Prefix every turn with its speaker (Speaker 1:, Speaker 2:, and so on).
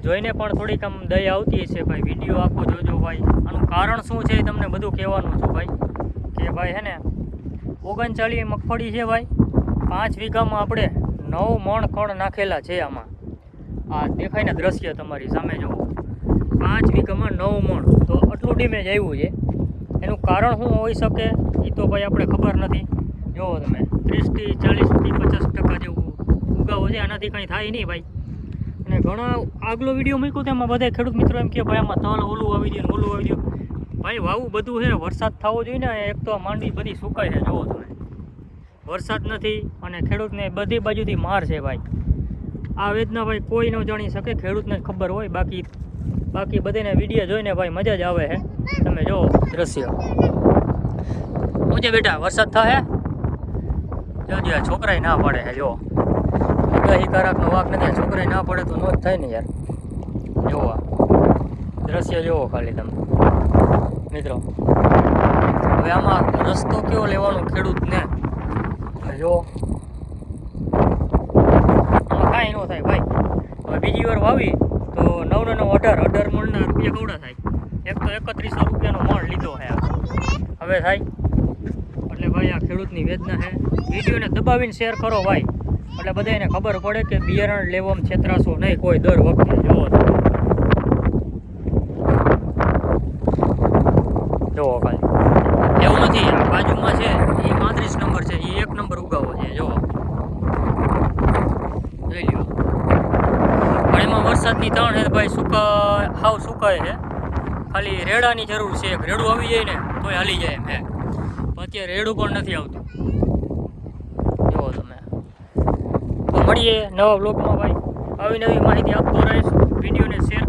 Speaker 1: જોઈને પણ થોડીક આમ દયા આવતી હશે ભાઈ. વિડીયો આખો જોજો ભાઈ. આનું કારણ શું છે એ તમને બધું કહેવાનું છું ભાઈ. કે ભાઈ હે ને 39 મગફળી છે ભાઈ. 5 વીઘામાં આપણે 9 મણ ખડ નાખેલા છે આમાં. આ દેખાય ને દ્રશ્ય તમારી સામે જુઓ. 5 વીઘામાં 9 મણ, તો આટલું ડેમેજ આવ્યું છે. એનું કારણ શું હોઈ શકે એ તો ભાઈ આપણે ખબર નથી. જુઓ તમે 30 થી 40 થી 50% જેવું ઉગાવો છે. આનાથી કંઈ થાય નહીં ભાઈ. અને ઘણા આગલો વિડીયો મૂક્યો તો એમાં બધા ખેડૂત મિત્રો એમ કે ભાઈ આમાં તલ ઓલું આવી ગયું ઓલું આવી ગયું. ભાઈ વાવું બધું છે, વરસાદ થવો જોઈએ ને. એક તો માંડવી બધી સુકાય છે જુઓ તમે. વરસાદ નથી અને ખેડૂતને બધી બાજુથી માર છે ભાઈ. આ વેદના ભાઈ કોઈ ન જાણી શકે, ખેડૂતને જ ખબર હોય. બાકી બધાને વિડીયો જોઈને ભાઈ મજા જ આવે છે. તમે જુઓ દ્રશ્ય. હું છે બેટા વરસાદ થાય જોજો. આ છોકરાય ના પડે છે જુઓ. આગાહીકારકનો વાક નથી. છોકરાય ના પડે તો ન જ થાય ને યાર. જુઓ દ્રશ્ય જુઓ ખાલી તમે મિત્રો. હવે આમાં રસ્તો કેવો લેવાનો ખેડૂતને જો. આમાં કાંઈ ન થાય ભાઈ. હવે બીજી વાર વાવી તો 9 ને 9 18 મણના રૂપિયા કેવડા થાય. એક તો 3100 રૂપિયાનો મણ લીધો છે હવે થાય. એટલે ભાઈ આ ખેડૂતની વેદના છે. વિડીયોને દબાવીને શેર કરો ભાઈ, એટલે બધાને ખબર પડે કે બિયારણ લેવામાં છેતરાશો નહીં કોઈ દર વખતે. જુઓ ખાલી એવું નથી. આ બાજુમાં છે એ 35 નંબર છે, એ 1 નંબર ઉગાવો છે જુઓ. જોઈ લ્યો. પણ એમાં વરસાદની ત્રણ છે ભાઈ. હાવ સુકાય છે. ખાલી રેડાની જરૂર છે. એક રેડું આવી જાય ને તોય હાલી જાય એમ હે. અત્યારે રેડું પણ નથી આવતું જુઓ તમે. તો મળીએ નવા બ્લોગમાં ભાઈ. આવી નવી માહિતી આપતો રહીશ. વિડીયોને શેર